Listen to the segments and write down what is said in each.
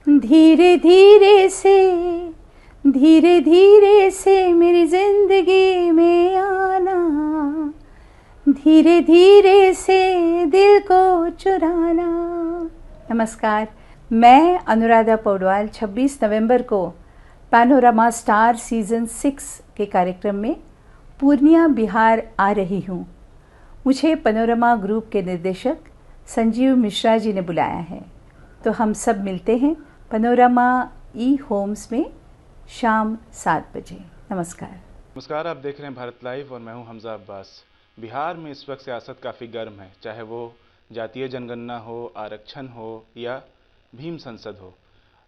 धीरे धीरे से मेरी जिंदगी में आना, धीरे धीरे से दिल को चुराना। नमस्कार, मैं अनुराधा पौडवाल 26 नवंबर को पैनोरमा स्टार सीज़न 6 के कार्यक्रम में पूर्णिया बिहार आ रही हूँ। मुझे पैनोरमा ग्रुप के निर्देशक संजीव मिश्रा जी ने बुलाया है, तो हम सब मिलते हैं पैनोरमा ई होम्स में शाम 7 बजे। नमस्कार, आप देख रहे हैं भारत लाइव और मैं हूं हमजा अब्बास। बिहार में इस वक्त सियासत काफ़ी गर्म है, चाहे वो जातीय जनगणना हो, आरक्षण हो या भीम संसद हो।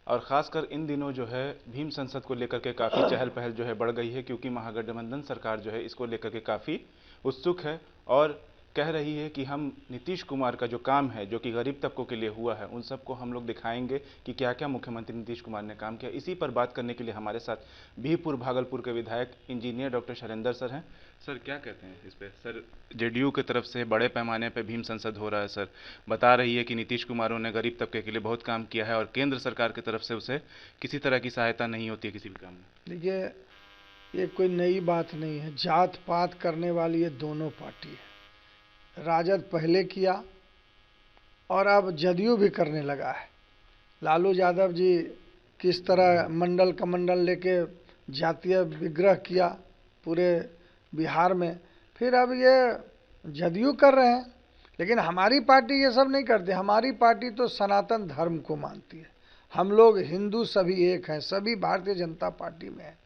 और ख़ासकर इन दिनों जो है भीम संसद को लेकर के काफ़ी चहल पहल जो है बढ़ गई है, क्योंकि महागठबंधन सरकार जो है इसको लेकर के काफ़ी उत्सुक है और कह रही है कि हम नीतीश कुमार का जो काम है, जो कि गरीब तबकों के लिए हुआ है, उन सबको हम लोग दिखाएंगे कि क्या क्या मुख्यमंत्री नीतीश कुमार ने काम किया। इसी पर बात करने के लिए हमारे साथ भीमपुर भागलपुर के विधायक इंजीनियर डॉक्टर शैलेंद्र सर हैं। सर, क्या कहते हैं इस पे? सर, जेडीयू की तरफ से बड़े पैमाने पे भीम संसद हो रहा है। सर बता रही है कि नीतीश कुमार ने गरीब तबके के लिए बहुत काम किया है और केंद्र सरकार की तरफ से उसे किसी तरह की सहायता नहीं होती है किसी भी काम में। देखिए, ये कोई नई बात नहीं है। जात पात करने वाली ये दोनों पार्टी है। राजद पहले किया और अब जदयू भी करने लगा है। लालू यादव जी किस तरह मंडल कमंडल लेके जातीय विग्रह किया पूरे बिहार में, फिर अब ये जदयू कर रहे हैं। लेकिन हमारी पार्टी ये सब नहीं करती। हमारी पार्टी तो सनातन धर्म को मानती है। हम लोग हिंदू सभी एक हैं, सभी भारतीय जनता पार्टी में हैं।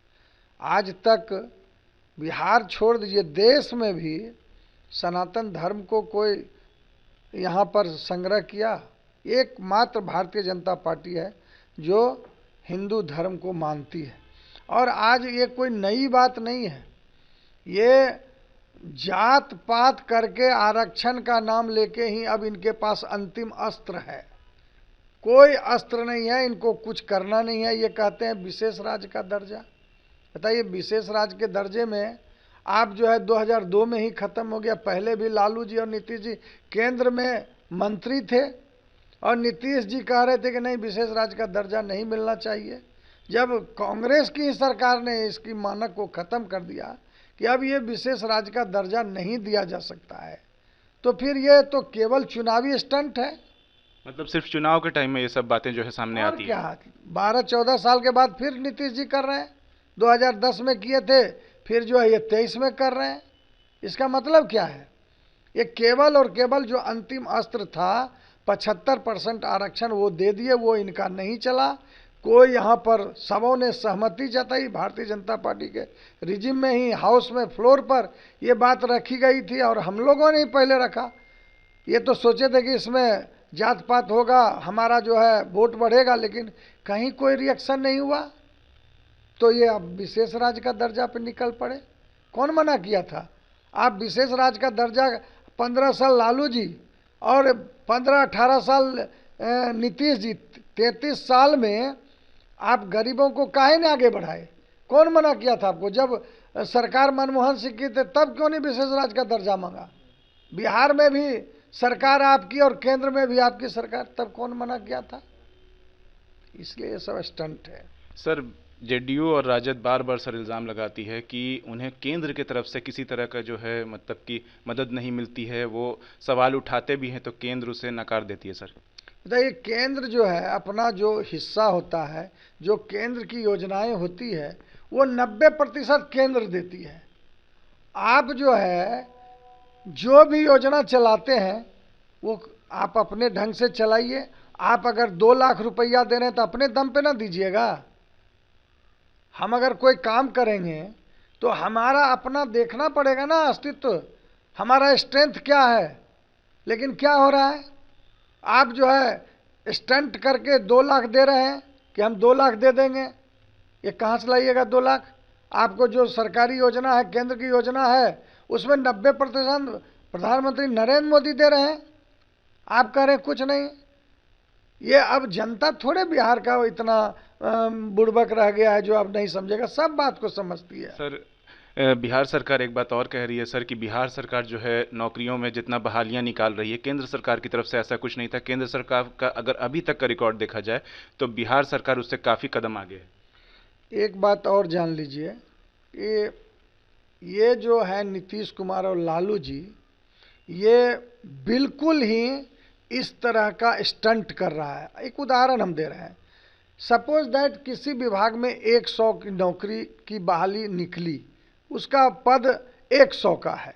आज तक बिहार छोड़ दीजिए, देश में भी सनातन धर्म को कोई यहाँ पर संग्रह किया? एकमात्र भारतीय जनता पार्टी है जो हिंदू धर्म को मानती है। और आज ये कोई नई बात नहीं है। ये जात पात करके आरक्षण का नाम लेके ही अब इनके पास अंतिम अस्त्र है। कोई अस्त्र नहीं है, इनको कुछ करना नहीं है। ये कहते हैं विशेष राज्य का दर्जा। बताइए, विशेष राज्य के दर्जे में आप जो है 2002 में ही ख़त्म हो गया। पहले भी लालू जी और नीतीश जी केंद्र में मंत्री थे और नीतीश जी कह रहे थे कि नहीं, विशेष राज्य का दर्जा नहीं मिलना चाहिए। जब कांग्रेस की सरकार ने इसकी मानक को ख़त्म कर दिया कि अब ये विशेष राज्य का दर्जा नहीं दिया जा सकता है, तो फिर ये तो केवल चुनावी स्टंट है। मतलब सिर्फ चुनाव के टाइम में ये सब बातें जो है सामने आती है। क्या 12-14 साल के बाद फिर नीतीश जी कर रहे हैं। 2010 में किए थे, फिर जो है ये 23 में कर रहे हैं। इसका मतलब क्या है? ये केवल और केवल जो अंतिम अस्त्र था 75% आरक्षण वो दे दिए, वो इनका नहीं चला। कोई यहाँ पर सबों ने सहमति जताई। भारतीय जनता पार्टी के रिजिम में ही हाउस में फ्लोर पर ये बात रखी गई थी और हम लोगों ने ही पहले रखा। ये तो सोचे थे कि इसमें जात पात होगा, हमारा जो है वोट बढ़ेगा, लेकिन कहीं कोई रिएक्शन नहीं हुआ। तो ये अब विशेष राज्य का दर्जा पे निकल पड़े। कौन मना किया था? आप विशेष राज्य का दर्जा 15 साल लालू जी और 15-18 साल नीतीश जी, 33 साल में आप गरीबों को काहे ने आगे बढ़ाए? कौन मना किया था आपको? जब सरकार मनमोहन सिंह की थी तब क्यों नहीं विशेष राज्य का दर्जा मांगा? बिहार में भी सरकार आपकी और केंद्र में भी आपकी सरकार, तब कौन मना किया था? इसलिए ये सब स्टंट है। सर, जेडीयू और राजद बार बार सर इल्ज़ाम लगाती है कि उन्हें केंद्र की तरफ से किसी तरह का जो है मतलब कि मदद नहीं मिलती है। वो सवाल उठाते भी हैं तो केंद्र उसे नकार देती है। सर बताइए, केंद्र जो है अपना जो हिस्सा होता है, जो केंद्र की योजनाएं होती है, वो 90% केंद्र देती है। आप जो है जो भी योजना चलाते हैं वो आप अपने ढंग से चलाइए। आप अगर 2 लाख रुपया दे रहे हैं तो अपने दम पे ना दीजिएगा। हम अगर कोई काम करेंगे तो हमारा अपना देखना पड़ेगा ना अस्तित्व, हमारा स्ट्रेंथ क्या है। लेकिन क्या हो रहा है? आप जो है स्टंट करके 2 लाख दे रहे हैं कि हम 2 लाख दे देंगे। ये कहाँ से लाइएगा 2 लाख? आपको जो सरकारी योजना है, केंद्र की योजना है, उसमें 90% प्रधानमंत्री नरेंद्र मोदी दे रहे हैं। आप कह रहे हैं कुछ नहीं। ये अब जनता थोड़े बिहार का इतना बुड़बक रह गया है जो अब नहीं समझेगा, सब बात को समझती है। सर, बिहार सरकार एक बात और कह रही है सर कि बिहार सरकार जो है नौकरियों में जितना बहालियां निकाल रही है, केंद्र सरकार की तरफ से ऐसा कुछ नहीं था। केंद्र सरकार का अगर अभी तक का रिकॉर्ड देखा जाए तो बिहार सरकार उससे काफ़ी कदम आगे है। एक बात और जान लीजिए कि ये जो है नीतीश कुमार और लालू जी, ये बिल्कुल ही इस तरह का स्टंट कर रहा है। एक उदाहरण हम दे रहे हैं। सपोज दैट किसी विभाग में 100 की नौकरी की बहाली निकली, उसका पद 100 का है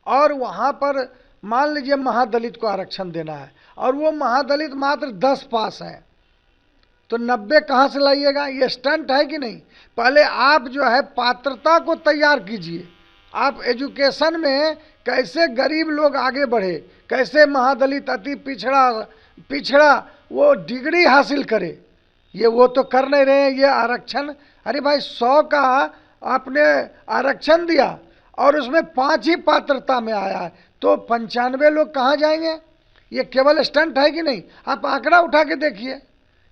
और वहाँ पर मान लीजिए महादलित को आरक्षण देना है और वो महादलित मात्र 10 पास हैं, तो 90 कहाँ से लाइएगा? ये स्टंट है कि नहीं? पहले आप जो है पात्रता को तैयार कीजिए। आप एजुकेशन में कैसे गरीब लोग आगे बढ़े, कैसे महादलित अति पिछड़ा वो डिग्री हासिल करे, ये वो तो कर नहीं रहे हैं। ये आरक्षण, अरे भाई 100 का आपने आरक्षण दिया और उसमें 5 ही पात्रता में आया है, तो 95 लोग कहाँ जाएंगे? ये केवल स्टंट है कि नहीं? आप आंकड़ा उठा के देखिए,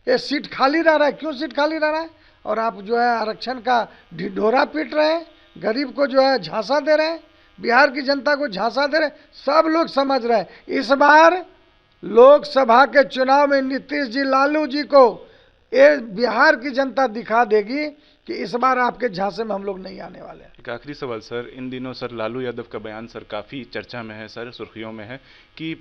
ये सीट खाली रह रहा है। क्यों सीट खाली रह रहा है? और आप जो है आरक्षण का ढिढोरा पीट रहे हैं, गरीब को जो है झांसा दे रहे हैं, बिहार की जनता को झांसा दे रहे हैं। सब लोग समझ रहे हैं इस बार लोकसभा के चुनाव में नीतीश जी, लालू जी को ये बिहार की जनता दिखा देगी कि इस बार आपके झांसे में हम लोग नहीं आने वाले हैं। एक आखिरी सवाल सर, इन दिनों सर लालू यादव का बयान सर काफ़ी चर्चा में है सर, सुर्खियों में है कि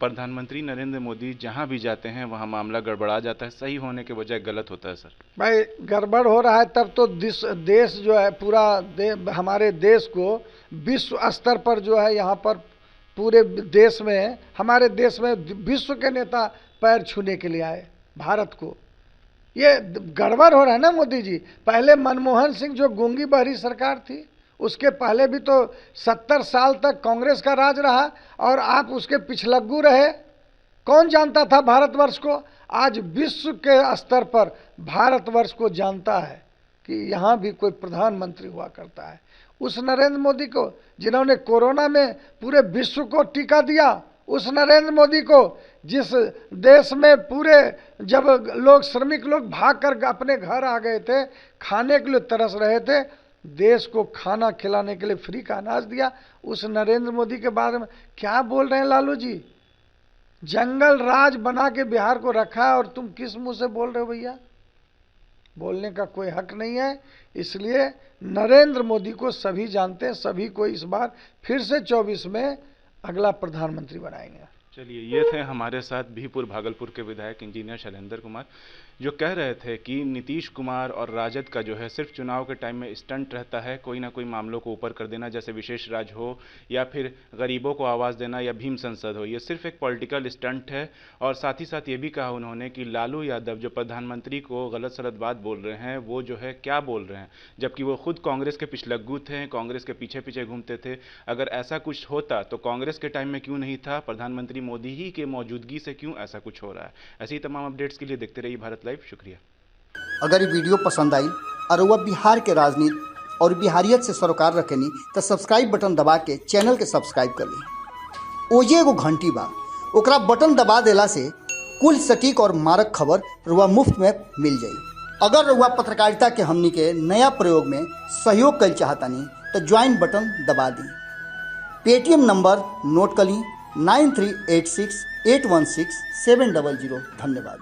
प्रधानमंत्री नरेंद्र मोदी जहां भी जाते हैं वहां मामला गड़बड़ा जाता है, सही होने के बजाय गलत होता है सर। भाई गड़बड़ हो रहा है तब तो देश जो है पूरा हमारे देश को विश्व स्तर पर जो है यहाँ पर पूरे देश में, हमारे देश में विश्व के नेता पैर छूने के लिए आए भारत को। ये गड़बड़ हो रहा है ना मोदी जी। पहले मनमोहन सिंह जो गूंगी बहरी सरकार थी, उसके पहले भी तो 70 साल तक कांग्रेस का राज रहा और आप उसके पिछलग्गू रहे। कौन जानता था भारतवर्ष को? आज विश्व के स्तर पर भारतवर्ष को जानता है कि यहाँ भी कोई प्रधानमंत्री हुआ करता है। उस नरेंद्र मोदी को जिन्होंने कोरोना में पूरे विश्व को टीका दिया, उस नरेंद्र मोदी को जिस देश में पूरे जब लोग श्रमिक लोग भागकर अपने घर आ गए थे, खाने के लिए तरस रहे थे, देश को खाना खिलाने के लिए फ्री का अनाज दिया, उस नरेंद्र मोदी के बारे में क्या बोल रहे हैं लालू जी? जंगल राज बना के बिहार को रखा है और तुम किस मुंह से बोल रहे हो भैया? बोलने का कोई हक नहीं है। इसलिए नरेंद्र मोदी को सभी जानते हैं, सभी को इस बार फिर से 24 में अगला प्रधानमंत्री बनाएंगे। चलिए, ये थे हमारे साथ बीहपुर भागलपुर के विधायक इंजीनियर शैलेंद्र कुमार, जो कह रहे थे कि नीतीश कुमार और राजद का जो है सिर्फ चुनाव के टाइम में स्टंट रहता है, कोई ना कोई मामलों को ऊपर कर देना, जैसे विशेष राज हो या फिर गरीबों को आवाज़ देना या भीम संसद हो, ये सिर्फ एक पॉलिटिकल स्टंट है। और साथ ही साथ ये भी कहा उन्होंने कि लालू यादव जो प्रधानमंत्री को गलत सलत बात बोल रहे हैं, वो जो है क्या बोल रहे हैं, जबकि वो खुद कांग्रेस के पिछलग्गू थे, कांग्रेस के पीछे पीछे घूमते थे। अगर ऐसा कुछ होता तो कांग्रेस के टाइम में क्यों नहीं था, प्रधानमंत्री मोदी ही के मौजूदगी से क्यों ऐसा कुछ हो रहा है। ऐसे ही तमाम अपडेट्स के लिए देखते रहिए भारत लाइव। शुक्रिया। अगर ये वीडियो पसंद आई और वह बिहार के राजनीति और बिहारियत से सरोकार रखेनी तो सब्सक्राइब बटन दबा के चैनल के सब्सक्राइब कर ली। ओजे एगो घंटी बा, ओकरा बटन दबा देला से कुल सटीक और मारक खबर रुआ मुफ्त में मिल जाई। अगर रुआ पत्रकारिता के हमनी के नया प्रयोग में सहयोग कर चाहतानी तो ज्वाइन बटन दबा दी। पेटीएम नंबर नोट कर ली 9386816700। धन्यवाद।